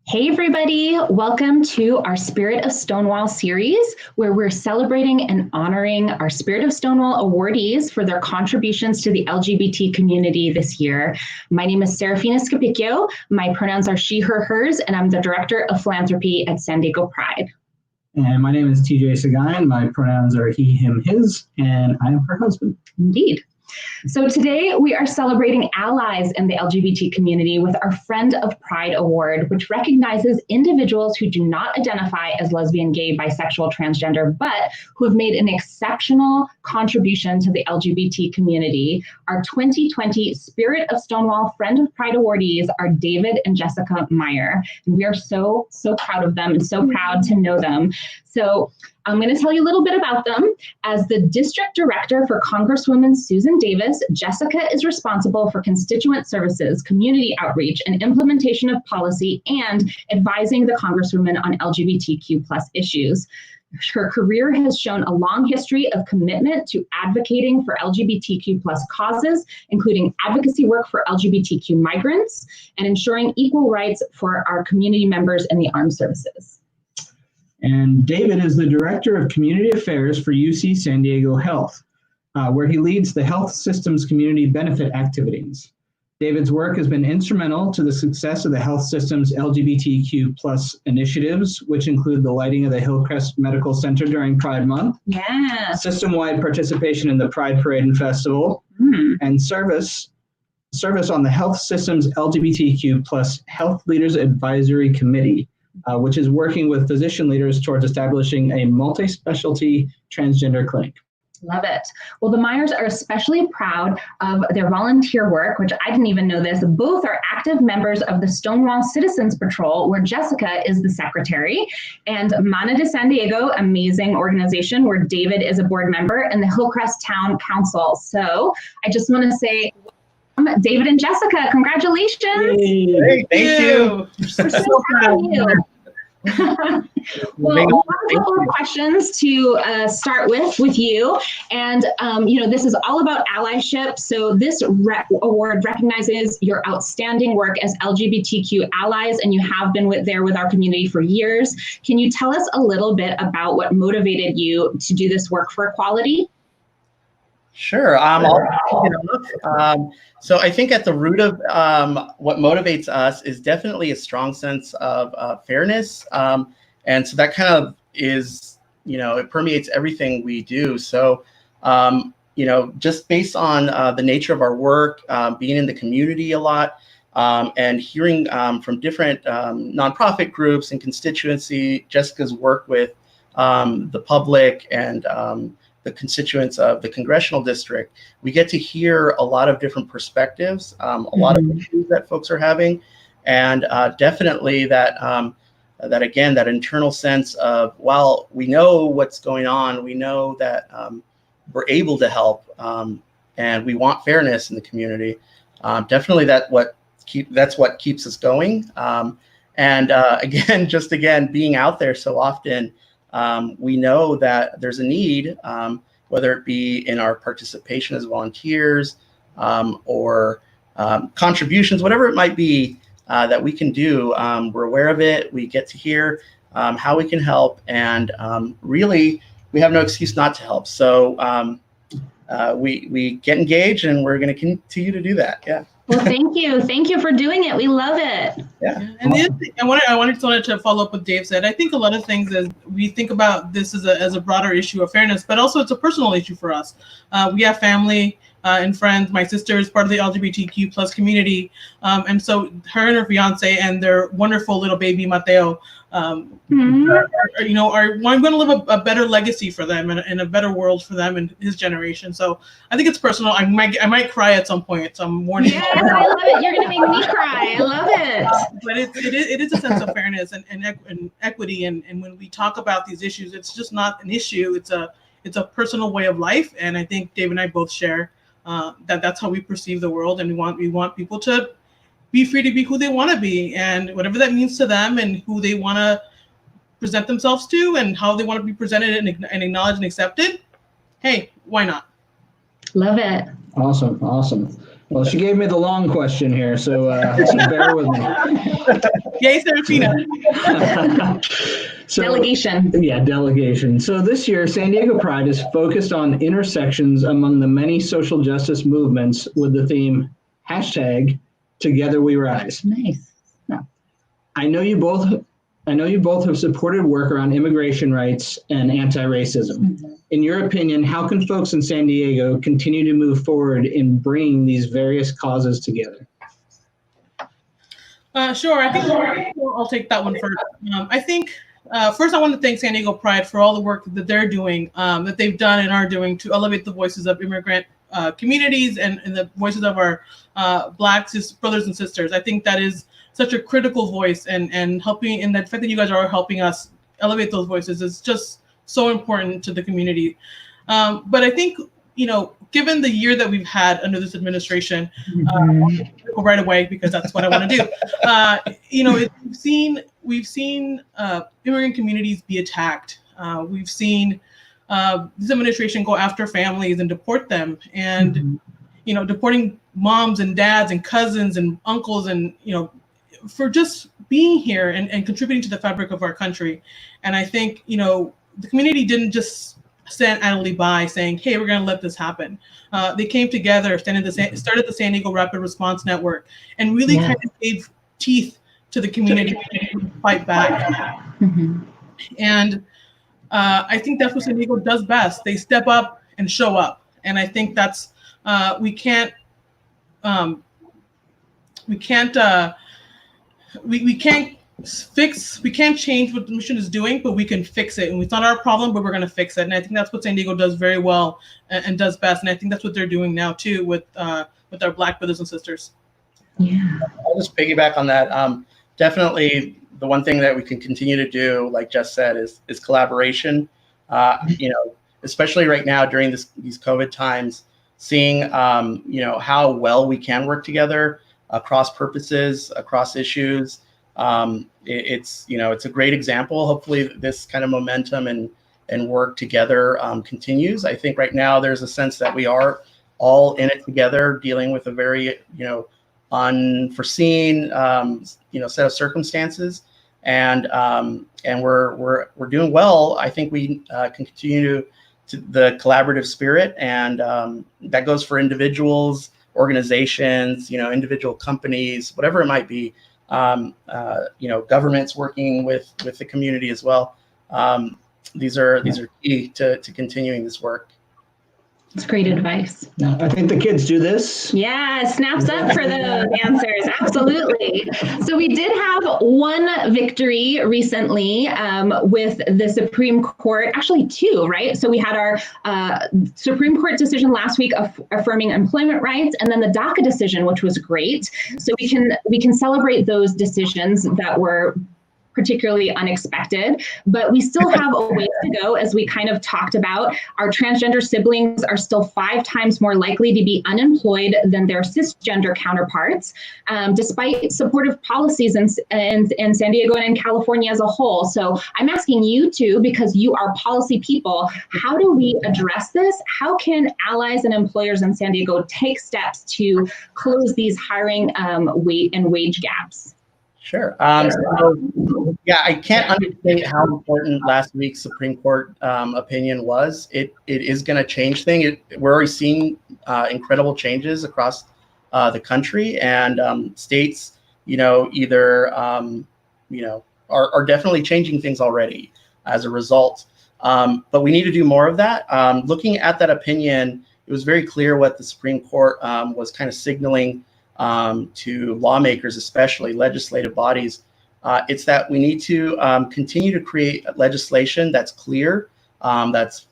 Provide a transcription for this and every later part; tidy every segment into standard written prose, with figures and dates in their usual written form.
Hey everybody, welcome to our Spirit of Stonewall series, where we're celebrating and honoring our Spirit of Stonewall awardees for their contributions to the LGBT community this year. My name is Serafina Scapicchio, my pronouns are she, her, hers, and I'm the Director of Philanthropy at San Diego Pride. And my name is TJ Sagayan, my pronouns are he, him, his, and I am her husband. Indeed. So today we are celebrating allies in the LGBT community with our Friend of Pride Award, which recognizes individuals who do not identify as lesbian, gay, bisexual, transgender, but who have made an exceptional contribution to the LGBT community. Our 2020 Spirit of Stonewall Friend of Pride awardees are David and Jessica Mier. And we are so proud of them and so proud to know them. So I'm going to tell you a little bit about them. As the District Director for Congresswoman Susan Davis, Jessica is responsible for constituent services, community outreach, and implementation of policy, and advising the Congresswoman on LGBTQ+ issues. Her career has shown a long history of commitment to advocating for LGBTQ+ causes, including advocacy work for LGBTQ migrants and ensuring equal rights for our community members in the armed services. And David is the Director of Community Affairs for UC San Diego Health, where he leads the health system's community benefit activities. David's work has been instrumental to the success of the health system's LGBTQ+ initiatives, which include the lighting of the Hillcrest Medical Center during Pride Month, system-wide participation in the Pride Parade and Festival, and service on the health system's LGBTQ+ Health Leaders Advisory Committee, which is working with physician leaders towards establishing a multi-specialty transgender clinic. Love it. Well, the Miers are especially proud of their volunteer work, which I didn't even know this. Both are active members of the Stonewall Citizens Patrol, where Jessica is the secretary, and Mana de San Diego, amazing organization where David is a board member, and the Hillcrest Town Council. So I just want to say, David and Jessica, congratulations. Hey, thank you. We're so proud of you. Well, I have a couple of questions to start with you. And, this is all about allyship. So this award recognizes your outstanding work as LGBTQ allies, and you have been there with our community for years. Can you tell us a little bit about what motivated you to do this work for equality? Sure. So I think at the root of what motivates us is definitely a strong sense of fairness. And so that kind of is, it permeates everything we do. So, just based on the nature of our work, being in the community a lot, and hearing from different nonprofit groups and constituency, Jessica's work with the public and the constituents of the congressional district, we get to hear a lot of different perspectives, a lot of issues that folks are having, and definitely that that internal sense of, well, we know what's going on, we know that we're able to help, and we want fairness in the community. Definitely that's what keeps us going. And again, being out there so often, we know that there's a need, whether it be in our participation as volunteers or contributions, whatever it might be that we can do. We're aware of it. We get to hear how we can help, and really, we have no excuse not to help. So we get engaged, and we're going to continue to do that. Yeah. Well, thank you. Thank you for doing it. We love it. Yeah. And the other thing, I wanted to follow up what Dave said. I think a lot of things is we think about this as a broader issue of fairness, but also it's a personal issue for us. We have family and friends. My sister is part of the LGBTQ+ community. And so her and her fiance and their wonderful little baby, Mateo, are going to live a better legacy for them and a better world for them and his generation. So I think it's personal. I might cry at some point. So I'm warning. Yes, I love it. You're going to make me cry. I love it. But it is a sense of fairness and equity. And when we talk about these issues, it's just not an issue. It's a personal way of life. And I think Dave and I both share that's how we perceive the world. And we want people to be free to be who they want to be, and whatever that means to them, and who they want to present themselves to, and how they want to be presented and acknowledged and accepted. Hey, why not? Love it. Awesome. Well, she gave me the long question here, so bear with me. Yay, Serafina. Delegation. Yeah, delegation. So this year, San Diego Pride is focused on intersections among the many social justice movements with the theme #TogetherWeRise. Nice. I know you both have supported work around immigration rights and anti-racism. Mm-hmm. In your opinion, how can folks in San Diego continue to move forward in bringing these various causes together? Sure. I think I'll take that one first. I think first I want to thank San Diego Pride for all the work that they're doing, that they've done and are doing to elevate the voices of immigrant communities and the voices of our Black brothers and sisters. I think that is such a critical voice, and helping, and the fact that you guys are helping us elevate those voices is just so important to the community. But I think, given the year that we've had under this administration, right away, because that's what I want to do. We've seen immigrant communities be attacked. We've seen this administration go after families and deport them, and deporting moms and dads and cousins and uncles, and for just being here and contributing to the fabric of our country. And I think the community didn't just stand idly by saying, hey, we're going to let this happen. They came together, started the San Diego Rapid Response Network, and really kind of gave teeth to the community to fight back. Mm-hmm. And I think that's what San Diego does best. They step up and show up. And I think that's, we can't change what the mission is doing, but we can fix it. And it's not our problem, but we're going to fix it. And I think that's what San Diego does very well and does best. And I think that's what they're doing now too with our Black brothers and sisters. Yeah. I'll just piggyback on that. Definitely the one thing that we can continue to do, like Jess said, is collaboration. Especially right now during these COVID times, seeing how well we can work together across purposes, across issues. It's a great example. Hopefully this kind of momentum and work together continues. I think right now there's a sense that we are all in it together, dealing with a very unforeseen set of circumstances, and we're doing well. I think we can continue to the collaborative spirit, and that goes for individuals, organizations, individual companies, whatever it might be. Governments working with the community as well. These are key to continuing this work. It's great advice. I think the kids do this. Yeah, snaps up for those answers. Absolutely. So we did have one victory recently with the Supreme Court, actually two, right? So we had our Supreme Court decision last week affirming employment rights, and then the DACA decision, which was great. So we can celebrate those decisions that were particularly unexpected, but we still have a ways to go. As we kind of talked about, our transgender siblings are still 5 times more likely to be unemployed than their cisgender counterparts, despite supportive policies in San Diego and in California as a whole. So I'm asking you two, because you are policy people, how do we address this? How can allies and employers in San Diego take steps to close these hiring wage gaps? Sure. I can't understate how important last week's Supreme Court opinion was. It is going to change things. We're already seeing incredible changes across the country, and states, either are definitely changing things already as a result. But we need to do more of that. Looking at that opinion, it was very clear what the Supreme Court was kind of signaling to lawmakers, especially legislative bodies. It's that we need to continue to create legislation that's clear, that's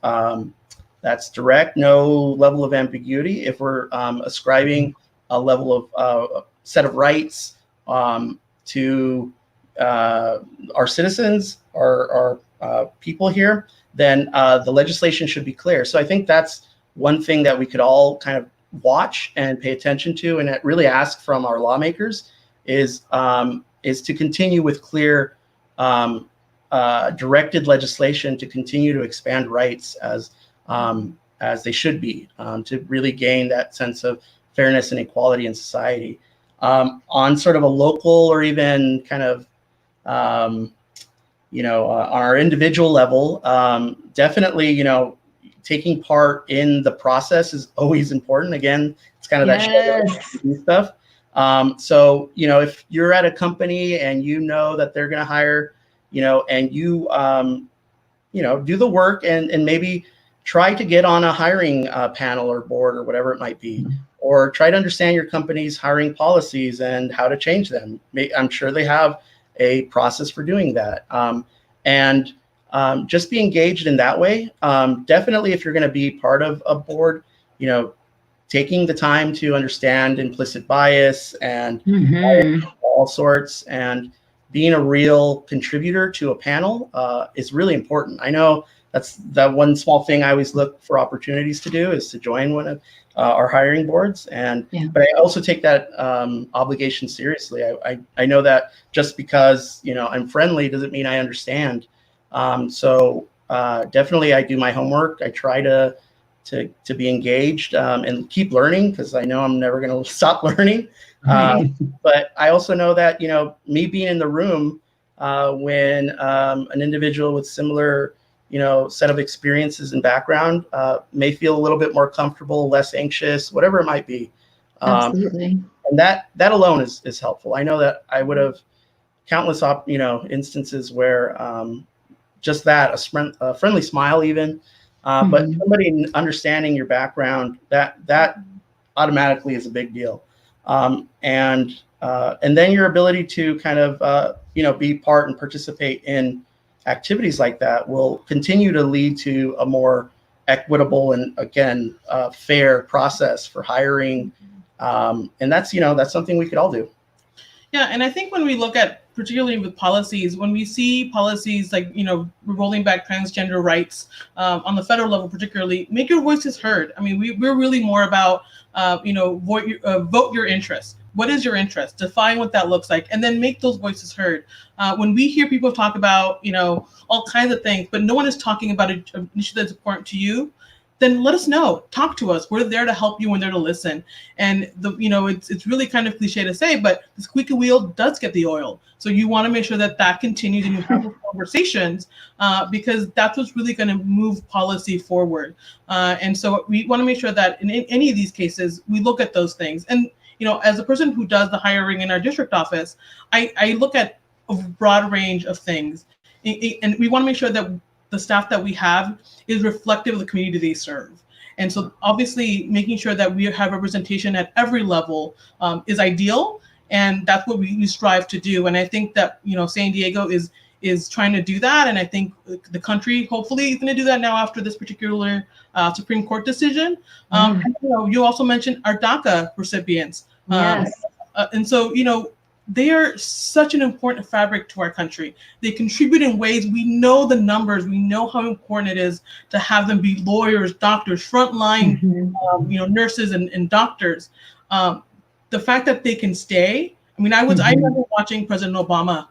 direct, no level of ambiguity. If we're ascribing a level of set of rights to our citizens, our people here, then the legislation should be clear. So I think that's one thing that we could all kind of watch and pay attention to, and really ask from our lawmakers is to continue with clear directed legislation to continue to expand rights as they should be, to really gain that sense of fairness and equality in society. On sort of a local or even kind of, on our individual level, definitely, taking part in the process is always important. Again, it's kind of that stuff. So, if you're at a company and that they're going to hire, and you, do the work and maybe try to get on a hiring panel or board or whatever it might be, or try to understand your company's hiring policies and how to change them. I'm sure they have a process for doing that. And just be engaged in that way. Definitely, if you're going to be part of a board, taking the time to understand implicit bias and all sorts, and being a real contributor to a panel is really important. I know that's that one small thing I always look for opportunities to do, is to join one of our hiring boards. But I also take that obligation seriously. I know that just because I'm friendly doesn't mean I understand. So definitely I do my homework. I try to be engaged and keep learning, because I know I'm never going to stop learning. But I also know that, me being in the room when an individual with similar, set of experiences and background may feel a little bit more comfortable, less anxious, whatever it might be. Absolutely. And that alone is helpful. I know that I would have countless, instances where just that, a friendly smile even, but somebody understanding your background, that automatically is a big deal. And then your ability to kind of, be part and participate in activities like that will continue to lead to a more equitable and, again, fair process for hiring. And that's something we could all do. Yeah, and I think when we look at, particularly with policies, when we see policies like, rolling back transgender rights on the federal level, particularly, make your voices heard. I mean, we're really more about, vote your interest. What is your interest? Define what that looks like, and then make those voices heard. When we hear people talk about, all kinds of things, but no one is talking about an issue that's important to you, then let us know. Talk to us. We're there to help you. We're there to listen. And it's really kind of cliche to say, but the squeaky wheel does get the oil. So you want to make sure that continues in your conversations, because that's what's really going to move policy forward. And so we want to make sure that in any of these cases, we look at those things. And as a person who does the hiring in our district office, I look at a broad range of things, and we want to make sure that the staff that we have is reflective of the community they serve. And so obviously making sure that we have representation at every level is ideal. And that's what we strive to do. And I think that, San Diego is trying to do that. And I think the country hopefully is going to do that now after this particular Supreme Court decision. And, you also mentioned our DACA recipients. Yes. And so, they are such an important fabric to our country. They contribute in ways, we know the numbers, we know how important it is to have them be lawyers, doctors, frontline, nurses and doctors. The fact that they can stay. I mean, I remember watching President Obama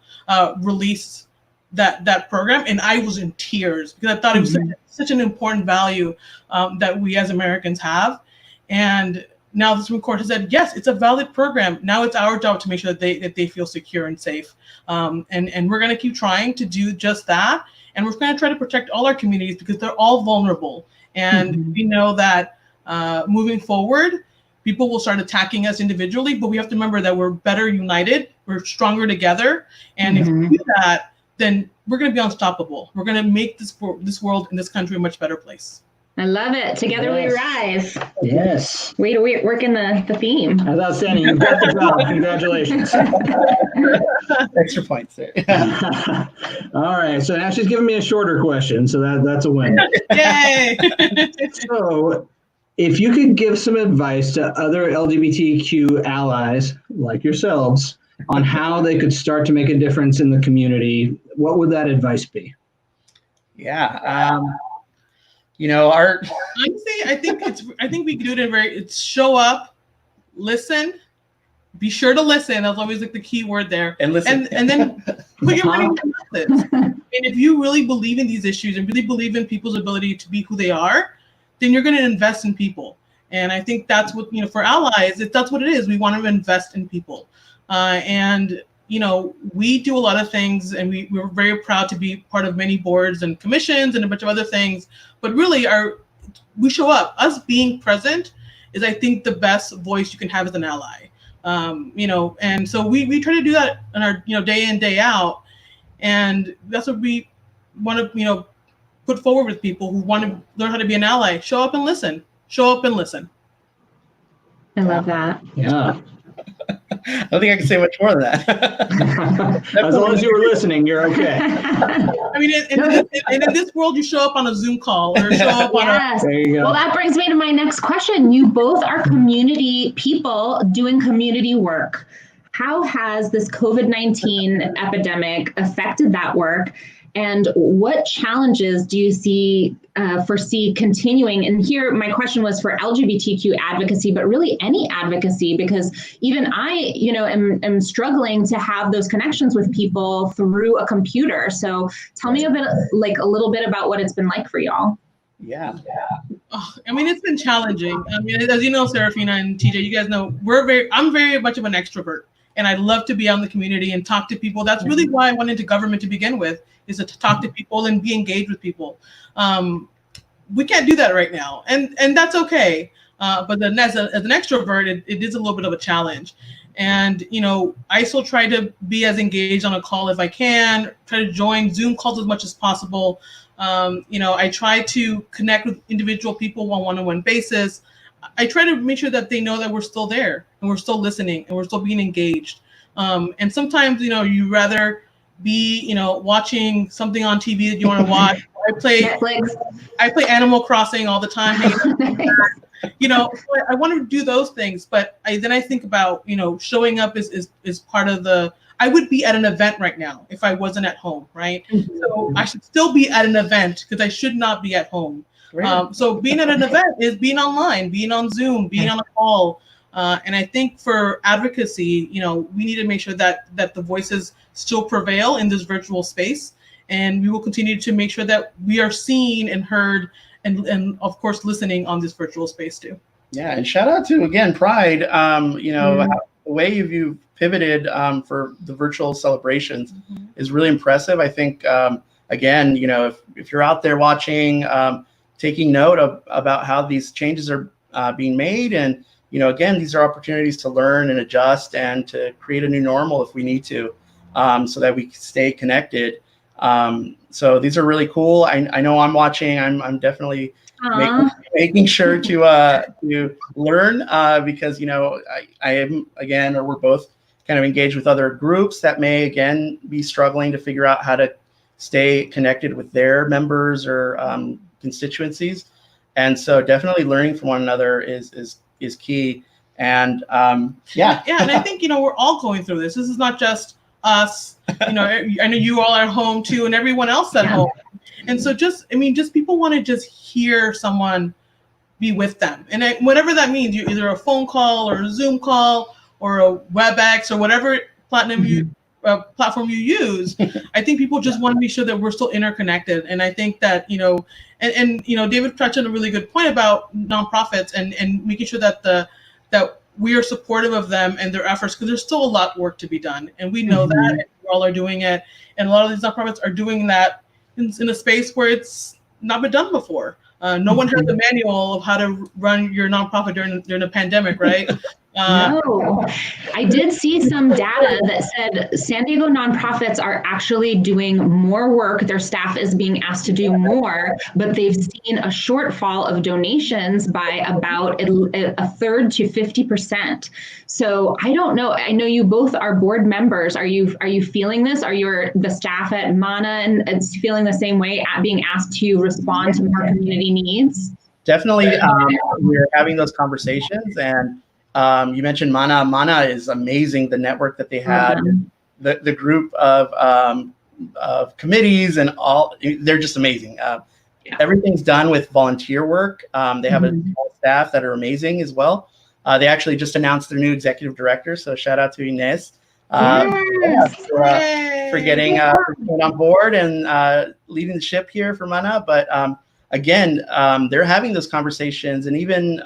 release that program, and I was in tears because I thought it was such an important value that we as Americans have. And now the Supreme Court has said, yes, it's a valid program. Now it's our job to make sure that they feel secure and safe. And we're going to keep trying to do just that. And we're going to try to protect all our communities because they're all vulnerable. And we know that moving forward, people will start attacking us individually, but we have to remember that we're better united, we're stronger together. And if we do that, then we're going to be unstoppable. We're going to make this world and this country a much better place. I love it. Together we rise. Yes. Way to work in the theme. That's outstanding. You've got the job. Congratulations. Extra points there. All right. So now she's giving me a shorter question. So that's a win. Yay! So if you could give some advice to other LGBTQ allies like yourselves on how they could start to make a difference in the community, what would that advice be? Yeah. Honestly, I think we can do it it's show up, listen, be sure to listen. That's always like the key word there. And listen. And then put your money where your mouth is. And if you really believe in these issues and really believe in people's ability to be who they are, then you're going to invest in people. And I think that's what, for allies, that's what it is. We want to invest in people. And we do a lot of things, and we're very proud to be part of many boards and commissions and a bunch of other things. But really, we show up. Us being present is, I think, the best voice you can have as an ally. And so we try to do that in our day in, day out, and that's what we want to put forward with people who want to learn how to be an ally. Show up and listen. Show up and listen. I love that. Yeah. I don't think I can say much more than that. As long as you were listening, you're okay. I mean, in this world, you show up on a Zoom call or show up on Yes. There you go. Well, that brings me to my next question. You both are community people doing community work. How has this COVID-19 epidemic affected that work? And what challenges do you foresee continuing? And here, my question was for LGBTQ advocacy, but really any advocacy, because even I, am struggling to have those connections with people through a computer. So tell me a little bit about what it's been like for y'all. Yeah. Oh, I mean, it's been challenging. I mean, as you know, Serafina and TJ, you guys know, I'm very much of an extrovert. And I love to be out in the community and talk to people. That's really why I went into government to begin with, is to talk to people and be engaged with people. We can't do that right now, and that's okay. But then as an extrovert, it is a little bit of a challenge. And I still try to be as engaged on a call as I can. Try to join Zoom calls as much as possible. I try to connect with individual people on a one-on-one basis. I try to make sure that they know that we're still there and we're still listening and we're still being engaged. And sometimes, you rather be, watching something on TV that you want to watch. I play Animal Crossing all the time. I want to do those things, but then I think about, showing up is part of I would be at an event right now if I wasn't at home, right? Mm-hmm. So I should still be at an event because I should not be at home. So being at an event is being online, being on Zoom, being on a call. And I think for advocacy, we need to make sure that the voices still prevail in this virtual space. And we will continue to make sure that we are seen and heard and of course, listening on this virtual space too. Yeah, and shout out to, again, Pride, the way you've pivoted for the virtual celebrations is really impressive. I think, again, if you're out there watching, taking note about how these changes are being made. And, again, these are opportunities to learn and adjust and to create a new normal if we need to, so that we can stay connected. So these are really cool. I know I'm watching. I'm definitely making sure to learn because, I am, again, or we're both kind of engaged with other groups that may, again, be struggling to figure out how to stay connected with their members or constituencies. And so definitely learning from one another is key. And yeah. And I think, we're all going through this. This is not just us. I know you all are home too, and everyone else at home. And so just people want to just hear someone be with them. And whatever that means, either a phone call or a Zoom call or a WebEx or whatever platform you use. I think people just want to make sure that we're still interconnected. And I think that, and David touched on a really good point about nonprofits and making sure that that we are supportive of them and their efforts, because there's still a lot of work to be done. And we know that, and we all are doing it. And a lot of these nonprofits are doing that in a space where it's not been done before. No one has a manual of how to run your nonprofit during a pandemic, right? No, I did see some data that said San Diego nonprofits are actually doing more work. Their staff is being asked to do more, but they've seen a shortfall of donations by about a third to 50%. So I don't know. I know you both are board members. Are you feeling this? Are the staff at MANA and feeling the same way, at being asked to respond to more community needs? Definitely, we're having those conversations. And you mentioned MANA. MANA is amazing. The network that they had, the group of committees and all, they're just amazing. Everything's done with volunteer work. They have a staff that are amazing as well. They actually just announced their new executive director. So shout out to Inez for getting on board and leading the ship here for MANA. But again, they're having those conversations, and even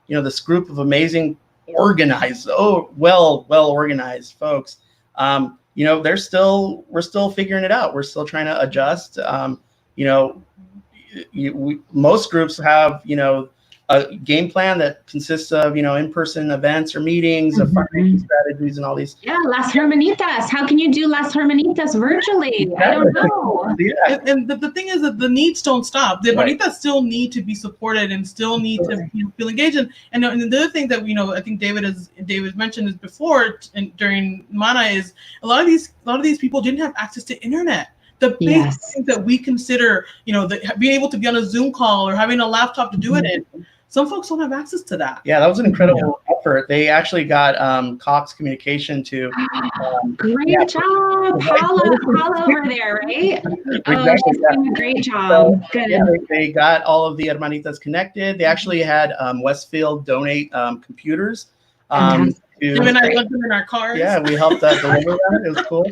this group of amazing, organized, well organized folks. We're still figuring it out. We're still trying to adjust. Most groups have, a game plan that consists of, in-person events or meetings, of fundraising strategies and all these. Yeah, Las Hermanitas. How can you do Las Hermanitas virtually? I don't know. Yeah. And the thing is that the needs don't stop. The Hermanitas still need to be supported and still need to feel engaged. And the other thing that, I think David mentioned this before during Mana is a lot of these people didn't have access to internet. The big things that we consider, being able to be on a Zoom call or having a laptop to do it in, some folks don't have access to that. Yeah, that was an incredible effort. They actually got Cox Communication to. Great job, Paula over there, right? Exactly, she's doing a great job. So, Good. They got all of the Hermanitas connected. They actually had Westfield donate computers. And I left them in our cars. Yeah, we helped deliver them. It was cool.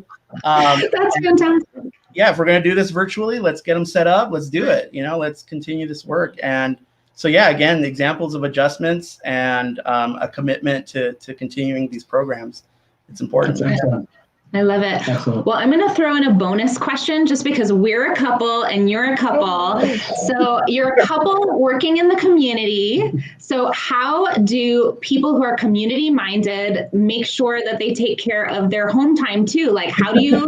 That's fantastic. Yeah, if we're going to do this virtually, let's get them set up. Let's do it. Let's continue this work. And so, again, the examples of adjustments and a commitment to continuing these programs. It's important. That's excellent. I love it. Excellent. Well, I'm going to throw in a bonus question just because we're a couple and you're a couple. So you're a couple working in the community. So how do people who are community minded make sure that they take care of their home time too? Like, how do you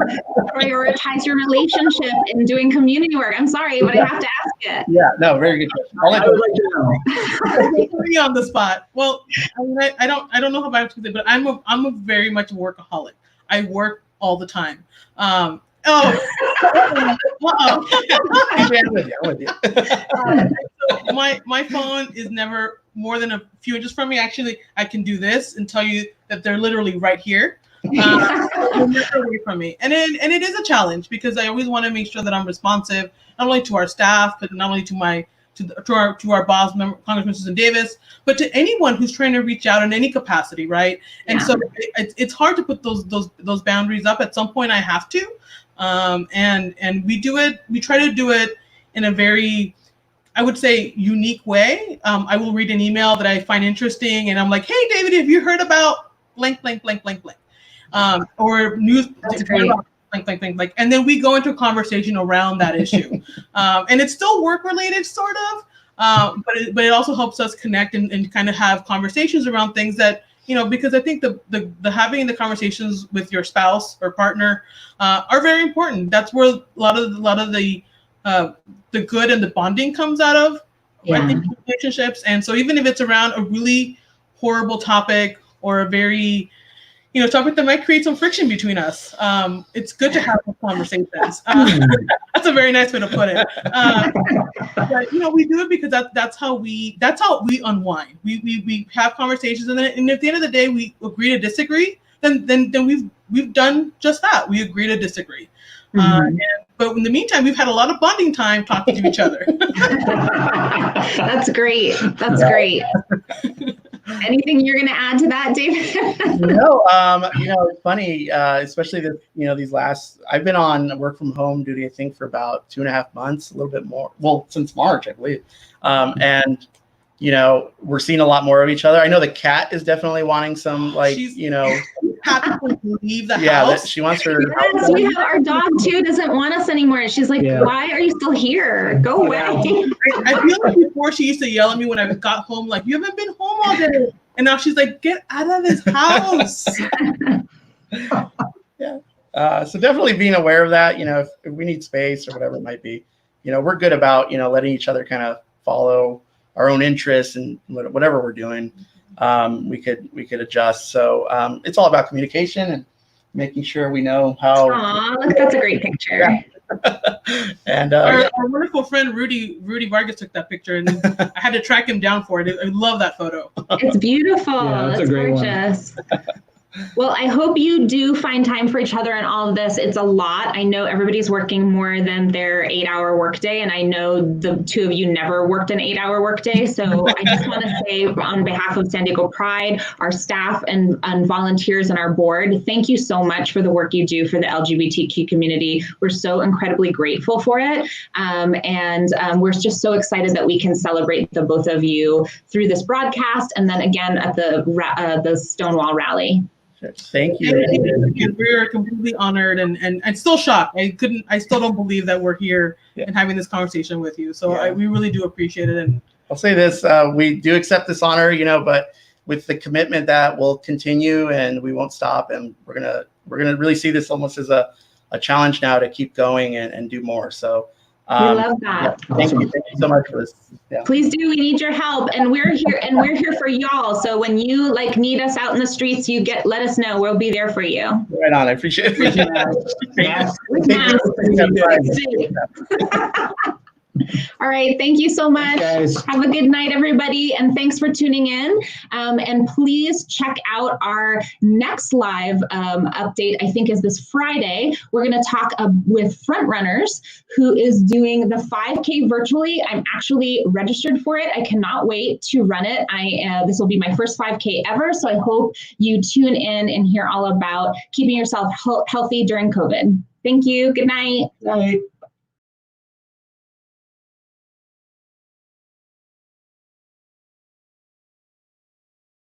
prioritize your relationship in doing community work? I'm sorry, but I have to ask it. Yeah, no, very good question. I would like to know. Me on the spot. Well, I don't know how I have to say, but I'm a very much a workaholic. I work all the time. I'm with you. So my phone is never more than a few inches from me. Actually, I can do this and tell you that they're literally right here. Away from me, and it is a challenge because I always want to make sure that I'm responsive, not only to our staff, but not only to our boss, Congressman Susan Davis, but to anyone who's trying to reach out in any capacity, right? And so it's hard to put those boundaries up. At some point, I have to, and we do it. We try to do it in a very, I would say, unique way. I will read an email that I find interesting, and I'm like, "Hey, David, have you heard about blank, blank, blank, blank, blank?" Or news. Like, and then we go into a conversation around that issue, and it's still work related, sort of, but it also helps us connect and kind of have conversations around things that, because I think the having the conversations with your spouse or partner are very important. That's where a lot of the good and the bonding comes out of. I think, relationships. And so even if it's around a really horrible topic or a very topic that might create some friction between us, it's good to have those conversations. That's a very nice way to put it. But we do it because that's how we unwind. We have conversations, and at the end of the day, we agree to disagree. Then we've done just that. We agree to disagree. But in the meantime, we've had a lot of bonding time talking to each other. That's great. That's great. Anything you're going to add to that, David? It's funny, especially these last. I've been on work from home duty, I think, for about 2.5 months, a little bit more. Well, since March, I believe. And we're seeing a lot more of each other. I know the cat is definitely wanting some, happy to leave the house. Yeah, she wants her. Yes, we have our dog too. Doesn't want us anymore. And she's like, "Why are you still here? Go away." I feel like before she used to yell at me when I got home, like, "You haven't been home all day," and now she's like, "Get out of this house." So definitely being aware of that. If we need space or whatever it might be, we're good about letting each other kind of follow our own interests and whatever we're doing. We could adjust. So it's all about communication and making sure we know how. Aw, look, that's a great picture. Yeah. And our wonderful friend Rudy Vargas took that picture, and I had to track him down for it. I love that photo. It's beautiful. Yeah, that's a great gorgeous. Well, I hope you do find time for each other in all of this. It's a lot. I know everybody's working more than their 8-hour workday, and I know the two of you never worked an 8-hour workday. So I just want to say on behalf of San Diego Pride, our staff and volunteers and our board, thank you so much for the work you do for the LGBTQ community. We're so incredibly grateful for it. And we're just so excited that we can celebrate the both of you through this broadcast and then again at the Stonewall rally. Thank you. We are completely honored and I'm still shocked. I still don't believe that we're here and having this conversation with you. So we really do appreciate it. And I'll say this, we do accept this honor, but with the commitment that we'll continue and we won't stop, and we're gonna really see this almost as a challenge now to keep going and do more. So we love that. Thank you so much for this. Please do. We need your help, and we're here for y'all. So when you need us out in the streets, let us know. We'll be there for you. Right on. I appreciate it. All right. Thank you so much. Thanks, have a good night, everybody. And thanks for tuning in. And please check out our next live update, I think is this Friday. We're going to talk with Frontrunners, who is doing the 5K virtually. I'm actually registered for it. I cannot wait to run it. This will be my first 5K ever. So I hope you tune in and hear all about keeping yourself healthy during COVID. Thank you. Good night. Night.